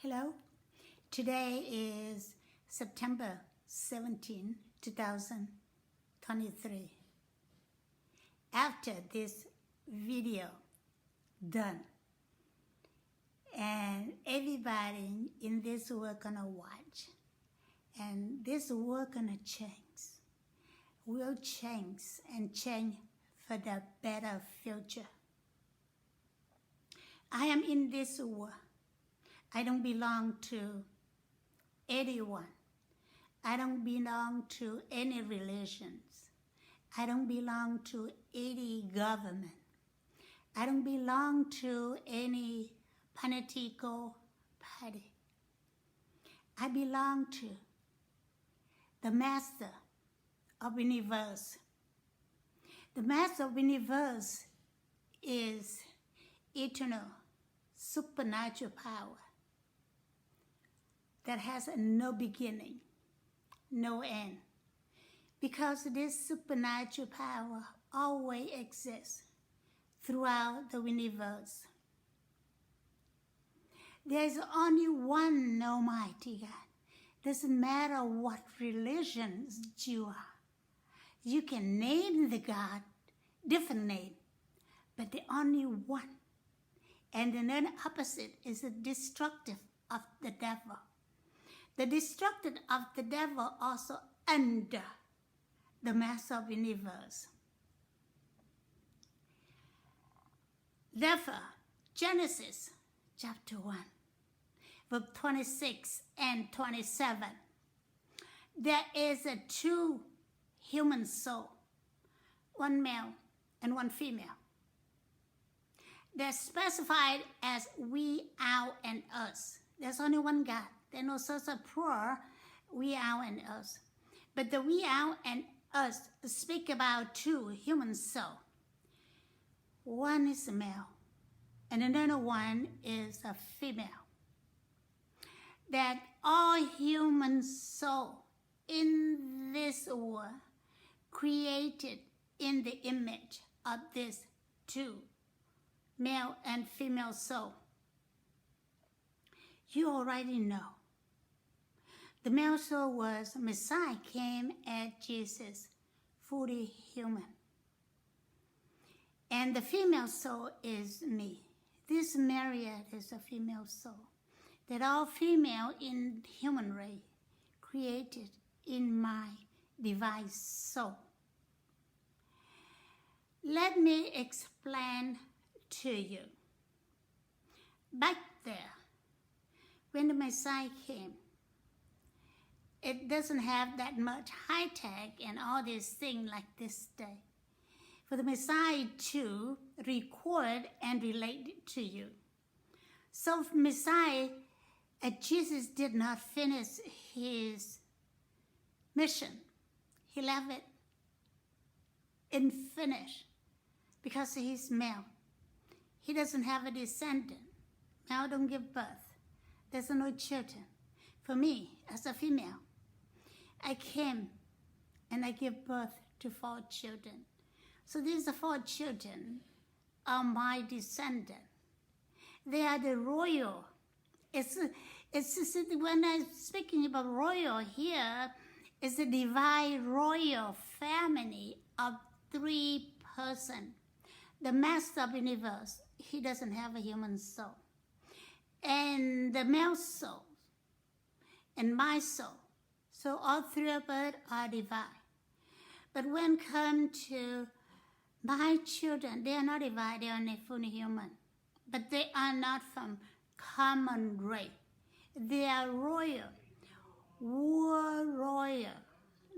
Hello, today is September 17, 2023. After this video done, and everybody in this world gonna watch, and this world gonna change, will change and change for the better future. I am in this world. I don't belong to anyone. I don't belong to any religions. I don't belong to any government. I don't belong to any political party. I belong to the Master of the Universe. The Master of the Universe is eternal, supernatural power that has no beginning, no end. Because this supernatural power always exists throughout the universe. There is only one Almighty God. Doesn't matter what religions you are. You can name the God, different name, but the only one. And then the opposite is the destructive of the devil. The destructive of the devil also under the Master of the Universe. Therefore, Genesis chapter 1, verse 26 and 27, there is a two human soul, one male and one female. They're specified as we, our, and us. There's only one God. There's no such a plural, we, our, and us. But the we, our, and us speak about two human souls. One is a male, and another one is a female. That all human souls in this world created in the image of this two male and female soul. You already know. The male soul was Messiah, came as Jesus, fully human. And the female soul is me. This myriad is a female soul. That all female in human race created in my divine soul. Let me explain to you. Back there, when the Messiah came, it doesn't have that much high tech and all these things like this day. For the Messiah to record and relate to you. So Messiah, Jesus did not finish his mission. He left it unfinished because he's male. He doesn't have a descendant. Male don't give birth. There's no children. For me, as a female, I came and I gave birth to 4 children. So these 4 children are my descendant. They are the royal. It's when I'm speaking about royal here, it's a divine royal family of 3 persons. The Master of the Universe, he doesn't have a human soul. And the male soul, and my soul. So all 3 of us are divine. But when it comes to my children, they are not divine, they are only fully human. But they are not from common race. They are royal, world royal,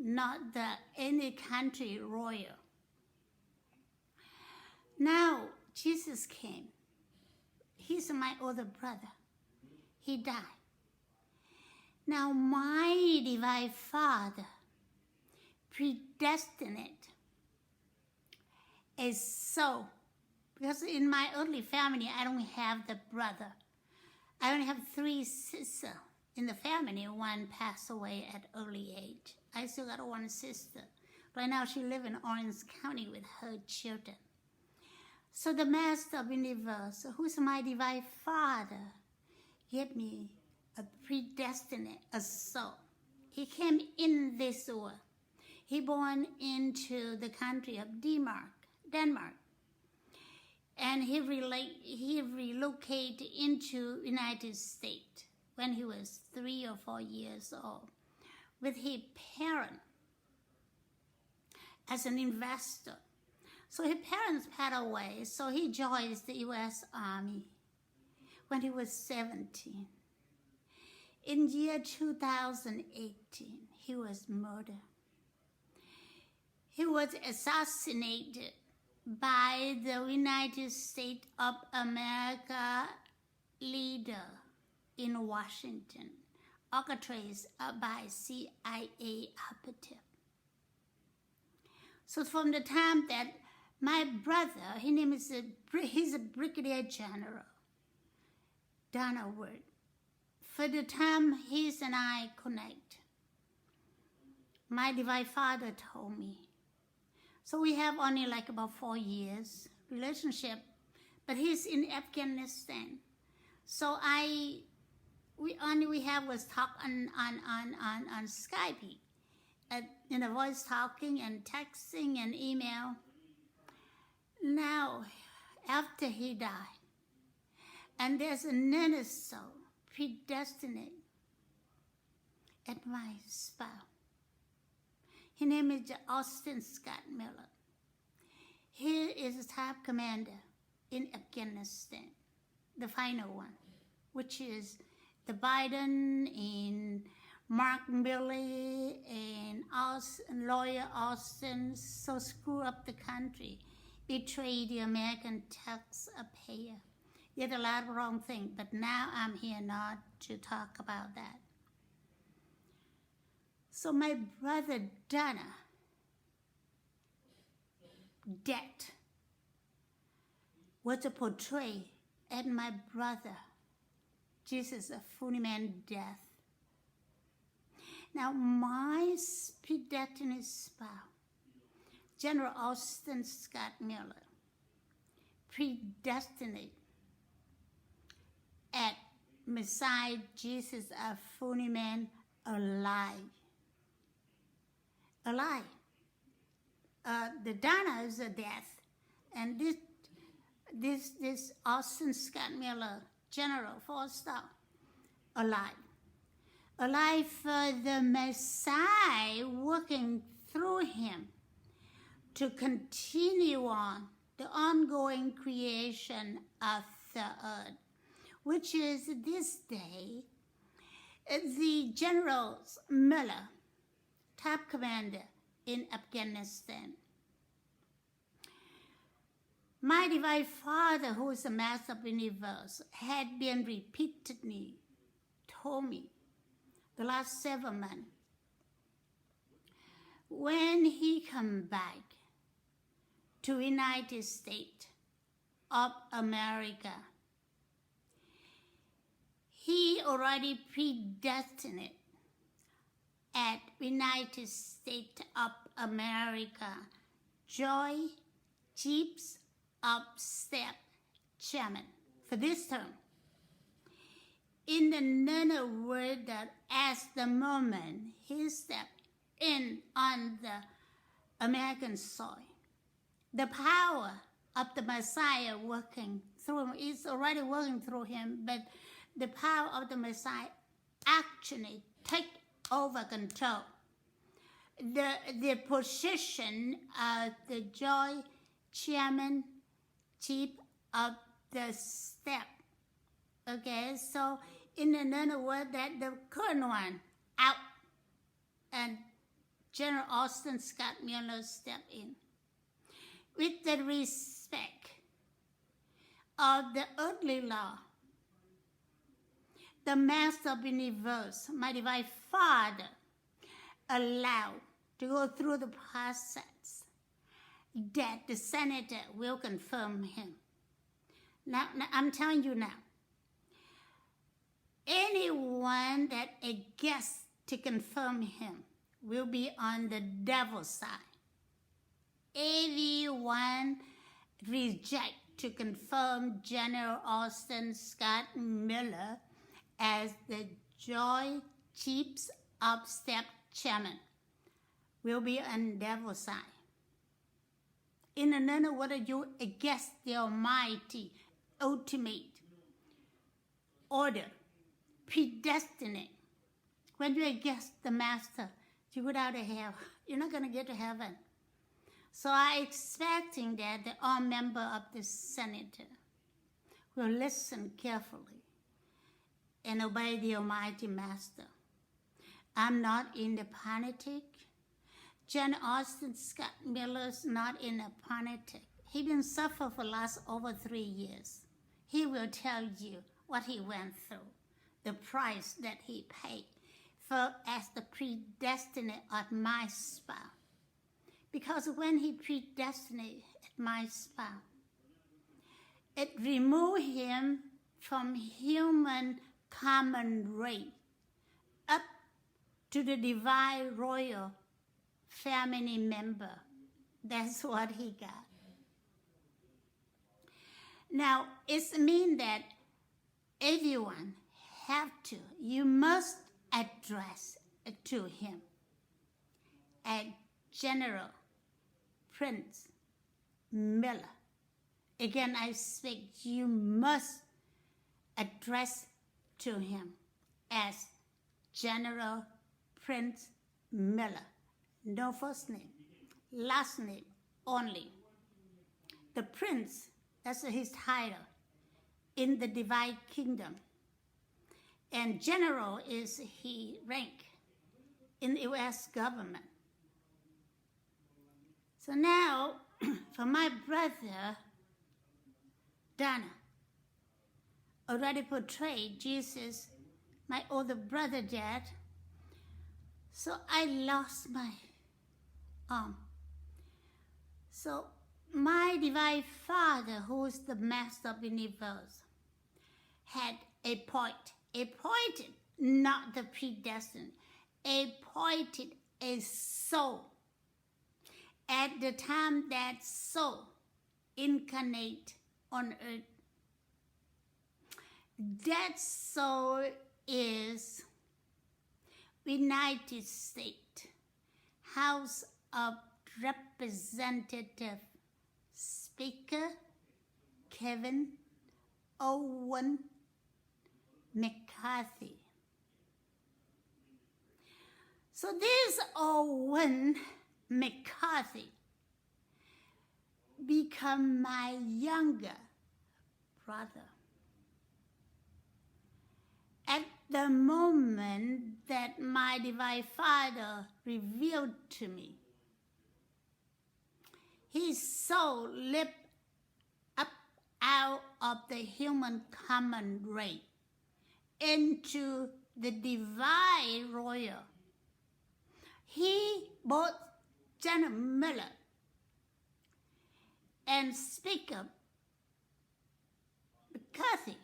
not any country royal. Now, Jesus came. He's my older brother. He died. Now, my divine Father predestined is so, because in my earthly family, I don't have the brother. I only have 3 sisters in the family. One passed away at early age. I still got 1 sister. Right now, she lives in Orange County with her children. So the Master of the Universe, who's my divine Father, gave me a predestined soul. He came in this world. He born into the country of Denmark. And he relocated into United States when he was 3 or 4 years old with his parents as an investor. So his parents passed away, so he joined the U.S. Army when he was 17. In year 2018, he was murdered. He was assassinated by the United States of America leader in Washington, orchestrated by CIA operative. So from the time that my brother, he's a brigadier general, Donald, for the time he and I connect, my divine father told me. So we have only like about 4 years relationship, but he's in Afghanistan. So we have was talk on Skype, voice talking and texting and email. Now, after he died, and there's another soul predestined at my spouse. His name is Austin Scott Miller. He is a top commander in Afghanistan, the final one, which is the Biden and Mark Milley and lawyer Austin, so screw up the country, betray the American taxpayer. Did a lot of wrong things, but now I'm here not to talk about that. So my brother Donna, death was portrayed as my brother, Jesus, a fully man death. Now my predestined spouse, General Austin Scott Miller, predestined at Messiah Jesus, a fully man, alive. The Donna is a death, and this Austin Scott Miller, General 4-star, alive for the Messiah working through him to continue on the ongoing creation of the earth, which is this day, the General Miller, top commander in Afghanistan. My divine Father, who is the master of the universe, had been repeatedly told me the last 7 months, when he come back to United States of America, he already predestined at United States of America, Joy Chiefs of Staff Chairman for this term. In another word, that as the moment he stepped in on the American soil, the power of the Messiah working through him is already working through him, but the power of the Messiah actually take over control. The position of the Joy Chairman, Chief of the Staff. Okay, so in another word, that the current one out, and General Austin Scott Miller stepped in. With the respect of the earthly law, the Master of the Universe, my divine Father, allowed to go through the process that the Senator will confirm him. Now I'm telling you now, anyone that against to confirm him will be on the devil's side. Everyone reject to confirm General Austin Scott Miller as the joint chiefs of staff chairman will be on devil's side. In another word, you against the almighty, ultimate order, predestined. When you're against the master, you go out of hell. You're not going to get to heaven. So I'm expecting that all members of the Senate will listen carefully and obey the almighty master. I'm not in the politics. John Austin Scott Miller's not in the politics. He been suffering for the last over 3 years. He will tell you what he went through, the price that he paid for as the predestined of my spouse. Because when he predestined my spouse, it removed him from human common race up to the divine royal family member. That's what he got. Now, it means that everyone you must address to him a General Prince Miller. Again, I speak, you must address to him as General Prince Miller. No first name, last name only. The prince, that's his title in the divine kingdom. And general is his rank in the U.S. government. So now, for my brother, Donna, already portrayed Jesus, my older brother dad. So I lost my arm. So my divine Father, who is the master of the universe, had appointed, not the predestined, appointed a soul. At the time that soul incarnate on earth, that soul is United States House of Representative Speaker Kevin Owen McCarthy. So this Owen McCarthy become my younger brother. At the moment that my divine Father revealed to me, his soul leapt up out of the human common race into the divine royal. He, both General Miller and Speaker McCarthy,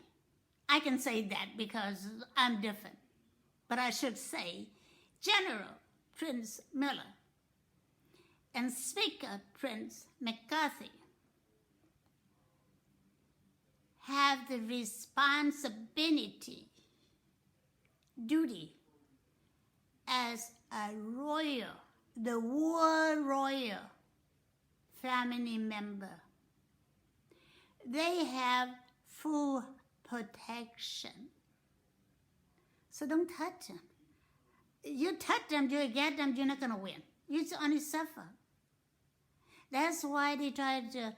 I can say that because I'm different, but I should say General Prince Miller and Speaker Prince McCarthy have the responsibility, duty as a royal, the world royal family member. They have full protection. So don't touch them. You touch them, you get them, you're not going to win. You only suffer. That's why they tried to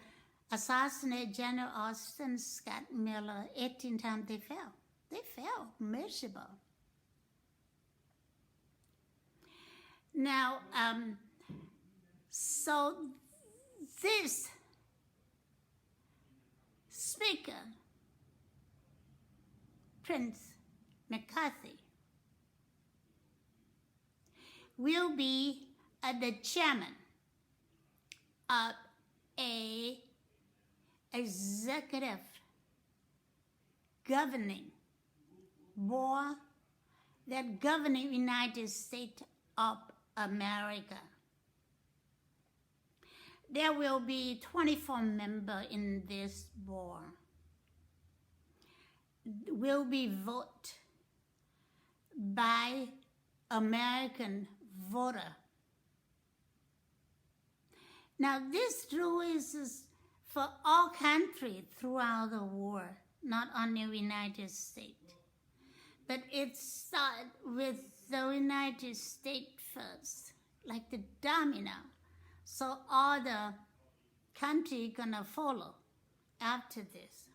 assassinate General Austin Scott Miller 18 times. They fell. They fell miserable. Now, so this Speaker, Prince McCarthy, will be the chairman of a executive governing board that governing United States of America. There will be 24 members in this board. Will be vote by American voter. Now, this rule is for all countries throughout the world, not only the United States. But it started with the United States first, like the domino. So all the countries gonna follow after this.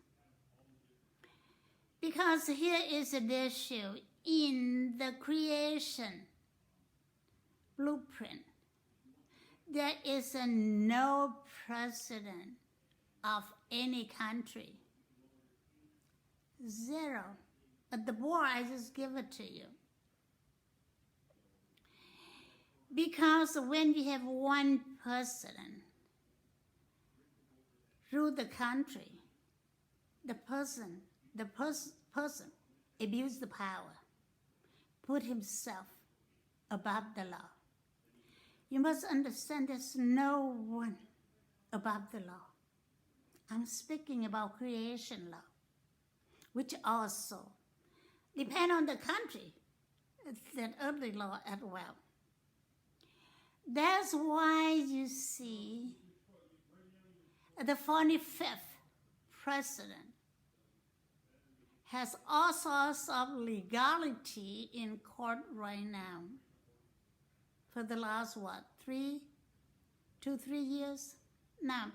Because here is an issue in the creation blueprint. There is no precedent of any country. Zero. At the board, I just give it to you. Because when you have one president rule the country, the person abused the power, put himself above the law. You must understand there's no one above the law. I'm speaking about creation law, which also depend on the country, that earthly law as well. That's why you see the 45th president has all sorts of legality in court right now. For the last, 3 years? Now,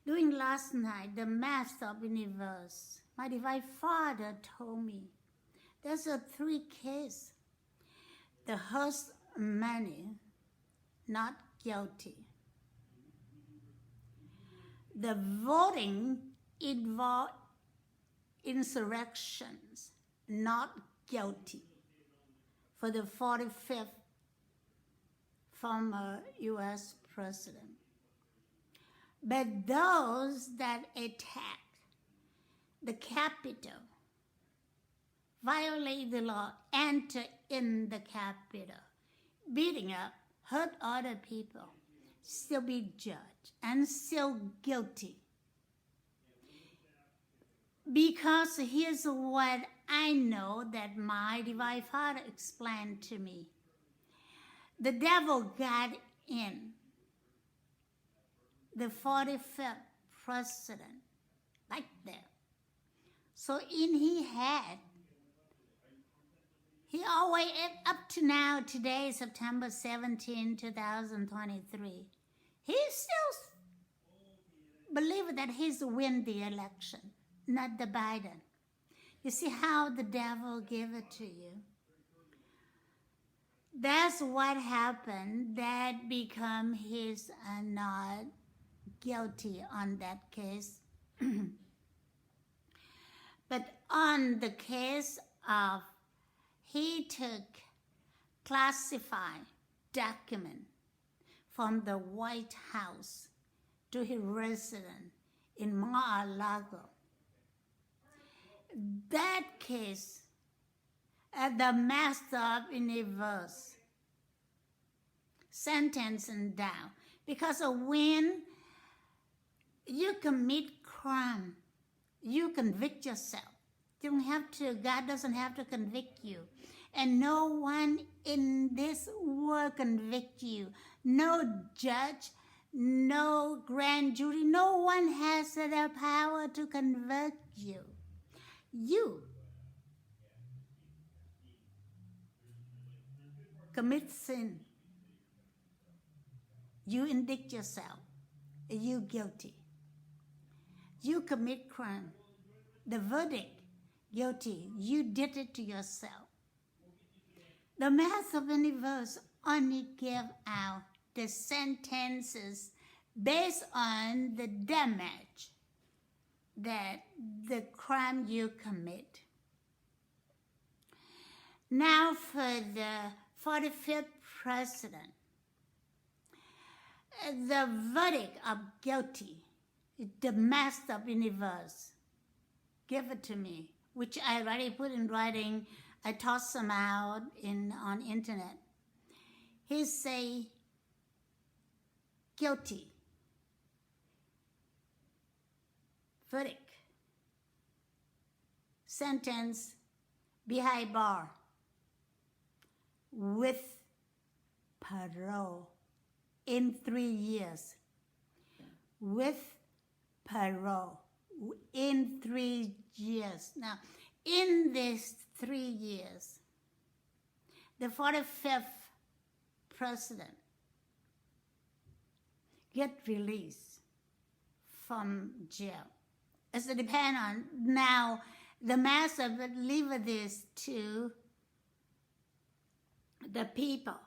during last night, the Master of the Universe, my Divine Father told me, there's a 3 case. The host money, not guilty. The voting involved insurrections, not guilty. For the 45th former U.S. president. But those that attacked the Capitol, violate the law, enter in the Capitol, beating up, hurt other people, still be judged and still guilty. Because here's what I know that my Divine Father explained to me. The devil got in the 45th president, like that. So in his head, he always, up to now, today, September 17, 2023, he still believes that he's win the election, not the Biden. You see how the devil gave it to you? That's what happened. That become his not guilty on that case. But on the case of he took classified document from the White House to his residence in Mar-a-Lago. That case, the Master of the Universe sentenced him down. Because when you commit crime, you convict yourself. You don't have to, God doesn't have to convict you. And no one in this world convict you. No judge, no grand jury, no one has the power to convict you. You commit sin. You indict yourself. You guilty. You commit crime. The verdict, guilty. You did it to yourself. The Master of the Universe only gave out the sentences based on the damage that the crime you commit. Now for the 45th president, the verdict of guilty, the Master of the Universe gave it to me, which I already put in writing. I tossed some out on internet. He say, guilty. Verdict. Sentence, behind bar. with parole in 3 years. With parole in 3 years. Now, in these 3 years, the 45th president get released from jail. It's depend on now. The master would leave this to the people.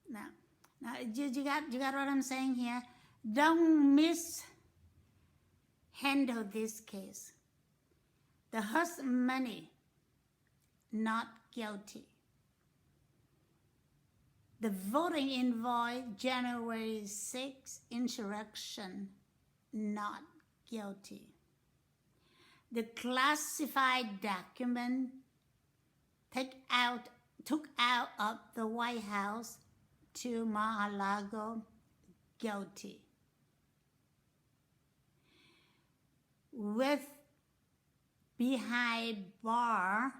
Now you got what I'm saying here. Don't mishandle this case. The hush money, not guilty. The voting invoice, January 6th, insurrection, not guilty. The classified document took out of the White House to Mar-a-Lago, guilty. With behind bar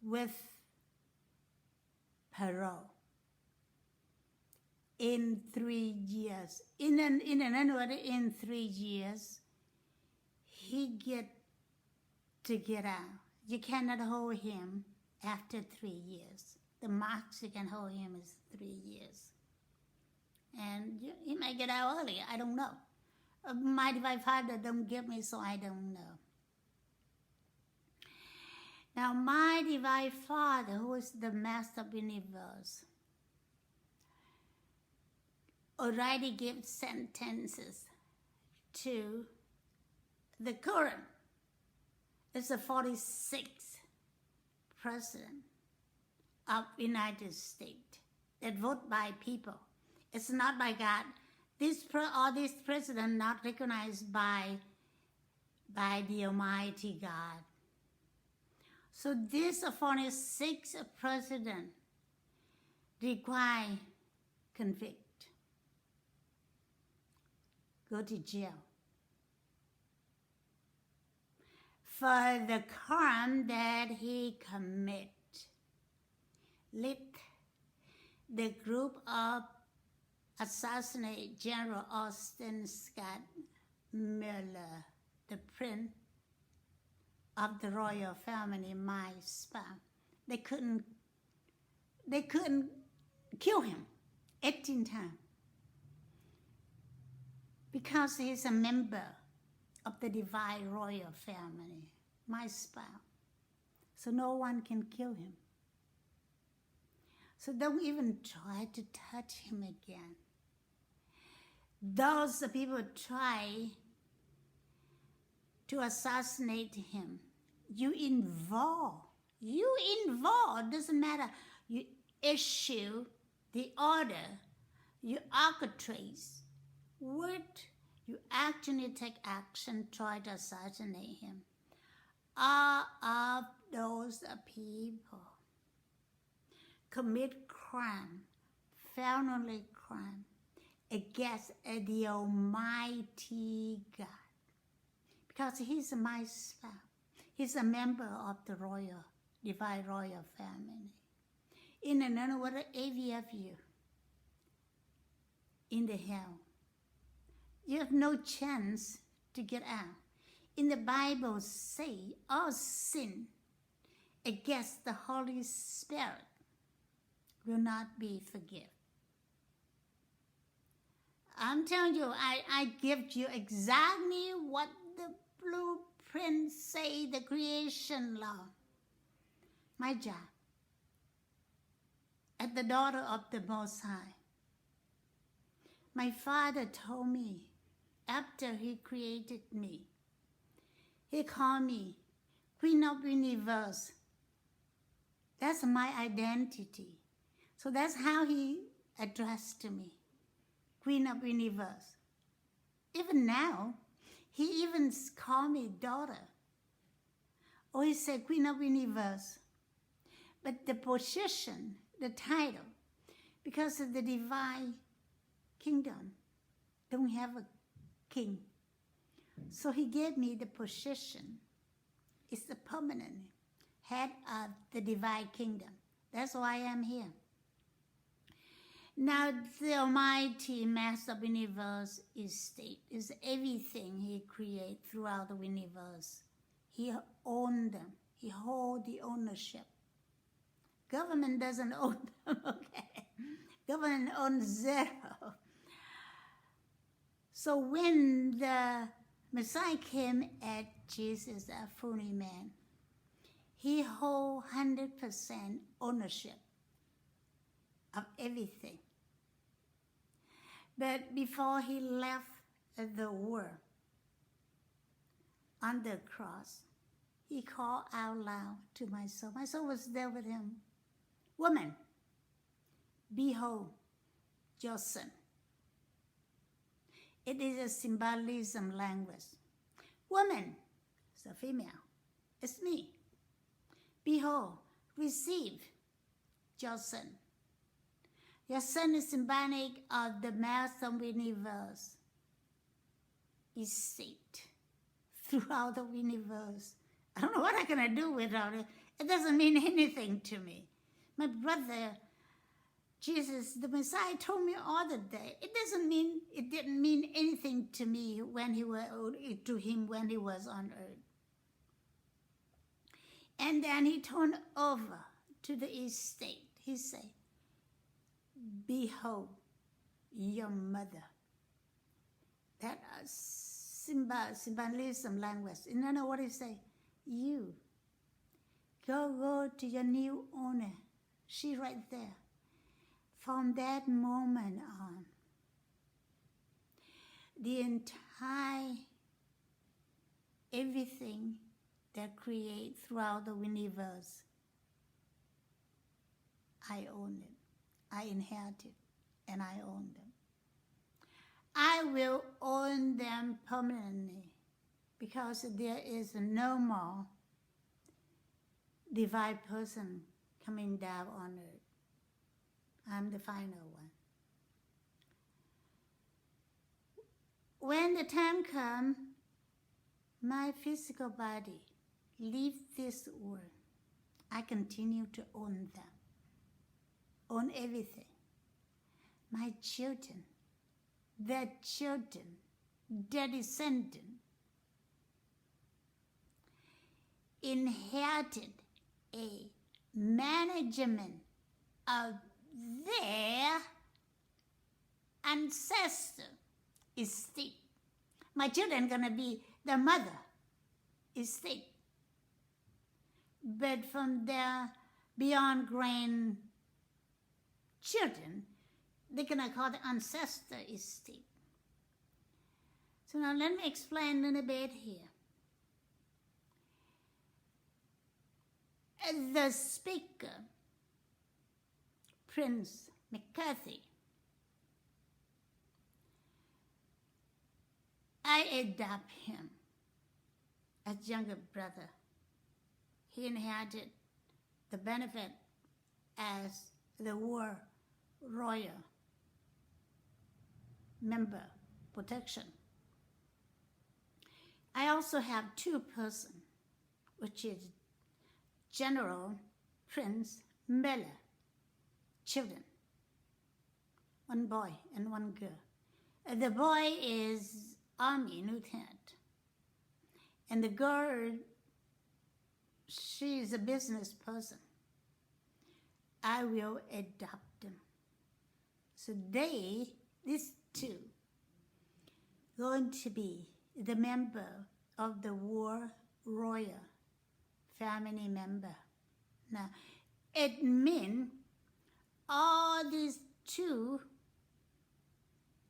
with parole in 3 years. In another word, in 3 years, he get out. You cannot hold him after 3 years. The max you can hold him is 3 years. And he might get out earlier, I don't know. My Divine Father don't give me, so I don't know. Now, my Divine Father, who is the Master of the universe, already gives sentences to the current. It's the 46th president of the United States that vote by people. It's not by God. This president not recognized by the Almighty God. So this 46th president require convict, go to jail for the crime that he commit. Let the group of assassinate General Austin Scott Miller, the prince of the royal family, my spouse. They couldn't kill him 18 times because he's a member of the divine royal family, my spouse. So no one can kill him. So don't even try to touch him again. Those people try to assassinate him. You involve, doesn't matter. You issue the order, you arbitrate, you actually take action, try to assassinate him. All of those people commit crime, felony crime, against the Almighty God. Because he's my spouse. He's a member of the divine royal family. In another word, AVFU, in the hell. You have no chance to get out. In the Bible say, all sin against the Holy Spirit will not be forgiven. I'm telling you, I give you exactly what the blueprint say, the creation law. My job as the daughter of the Most High. My Father told me after he created me, he called me Queen of the Universe. That's my identity. So that's how he addressed me. Queen of the Universe. Even now, he even called me daughter. Or he said Queen of the Universe. But the position, the title, because of the divine kingdom, don't have a king. So he gave me the position. It's the permanent head of the divine kingdom. That's why I'm here. Now, the Almighty Master of the Universe is everything He created throughout the universe. He owned them. He holds the ownership. Government doesn't own them, okay? Government owns zero. So when the Messiah came at Jesus, a fully man, He holds 100% ownership of everything. But before He left the world on the cross, He called out loud to my soul. My soul was there with Him. Woman, behold your son. It is a symbolism language. Woman, it's a female. It's me. Behold, receive your son. Your son is symbolic of the Master of the universe. Is seated throughout the universe. I don't know what I'm going to do without it. It doesn't mean anything to me. My brother, Jesus, the Messiah, told me all the day. It didn't mean anything to me when he was on earth. And then He turned over to the estate. He said, behold your mother. That symbolism language. And you know what He say? You go to your new owner. She right there. From that moment on, the entire everything that creates throughout the universe, I own it. I inherit it, and I own them. I will own them permanently because there is no more divine person coming down on earth. I'm the final one. When the time comes, my physical body leaves this world, I continue to own them, own everything. My children, their children, their descendants, inherited a management of their ancestor estate. My children are going to be their mother estate. But from their beyond grandchildren, they're going to call the ancestor estate. So now let me explain a little bit here. The speaker, Prince McCarthy, I adopt him as younger brother. He inherited the benefit as the war royal member protection. I also have two persons, which is General Prince Miller, children, one boy and one girl. The boy is Army lieutenant, and the girl, she is a business person. I will adopt them. So these two, going to be the member of the war royal family member. Now, it means all these two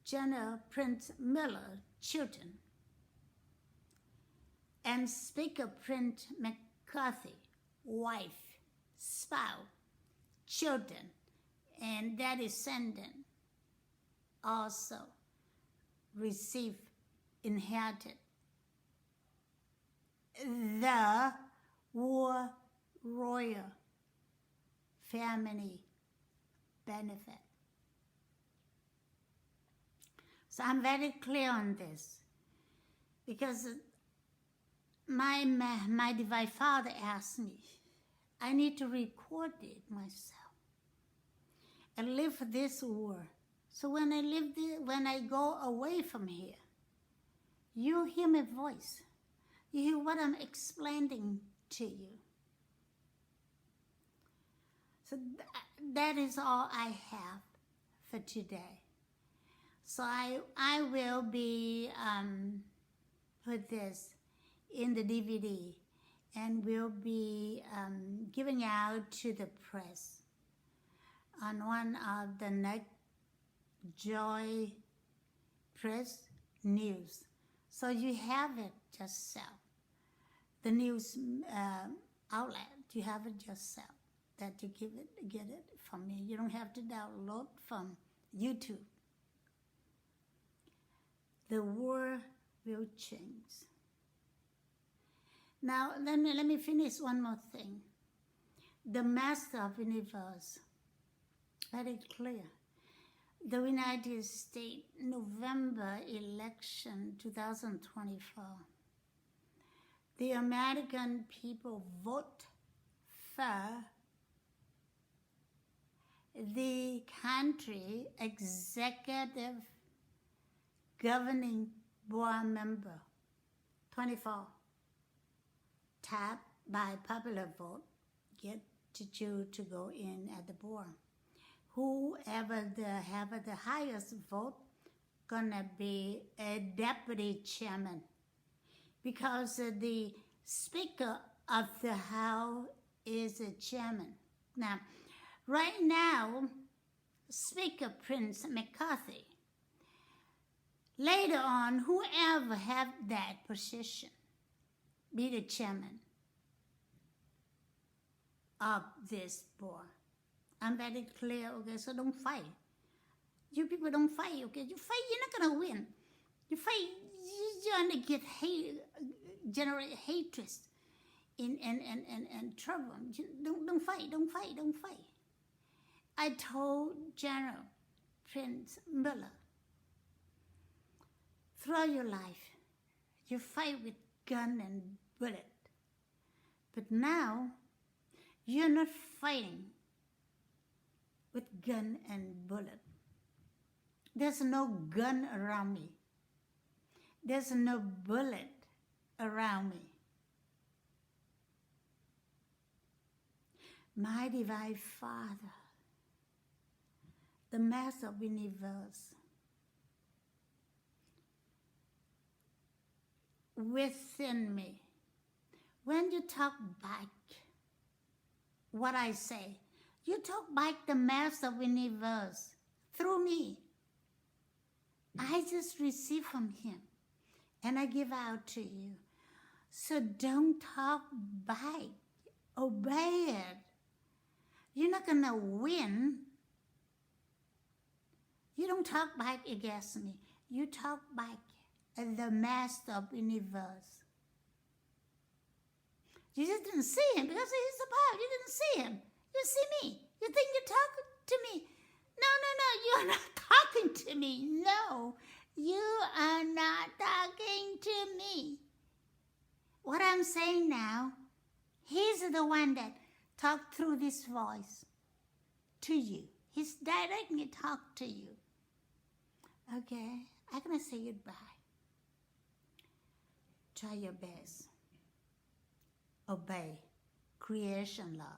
General Prince Miller children and Speaker Prince McCarthy, wife, spouse, children, and their descendant also receive inherited the war royal family benefit. So I'm very clear on this because my divine Father asked me, I need to record it myself and live this war. So when I go away from here, you hear my voice. You hear what I'm explaining to you. So that is all I have for today. So I will be put this in the DVD and will be giving out to the press on one of the next Joy Press News. So you have it yourself. The news outlet, you have it yourself. That you get it from me. You don't have to download from YouTube. The world will change. Now, let me finish one more thing. The Master of the Universe, very clear. The United States November election 2024. The American people vote for the country executive governing board member, 24, tapped by popular vote, get to choose to go in at the board. Whoever have the highest vote gonna be a deputy chairman, because the Speaker of the House is a chairman. Now, right now, Speaker Prince McCarthy. Later on, whoever have that position, be the chairman of this board. I'm very clear, okay, so don't fight. You people don't fight, okay? You fight, you're not gonna win. You fight, you're gonna get hate, generate hatred and trouble. Don't fight. I told General Prince Miller, throughout your life, you fight with gun and bullet. But now, you're not fighting with gun and bullet. There's no gun around me. There's no bullet around me. My Divine Father, the Master of the Universe, within me. When you talk back what I say, you talk back the Master of the Universe through me. I just receive from him and I give out to you. So don't talk back. Obey it. You're not going to win. You don't talk back against me. You talk back at the Master of the Universe. You just didn't see him because he's above. You didn't see him. You see me. You think you're talking to me. No, you're not talking to me. No, you are not talking to me. What I'm saying now, he's the one that talked through this voice to you. He's directly talked to you. Okay, I'm going to say goodbye. Try your best. Obey creation law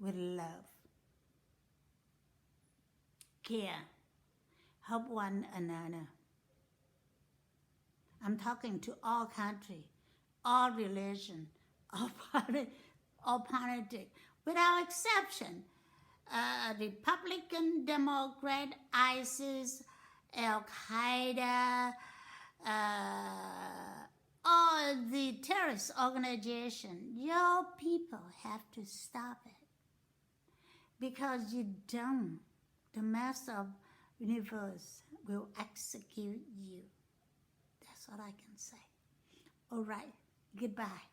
with love. Care. Help one another. I'm talking to all country, all religion, all politics, without exception. Republican, Democrat, ISIS, Al-Qaeda, all the terrorist organization, your people have to stop it. Because you don't, the Master of the Universe will execute you. That's what I can say. All right, goodbye.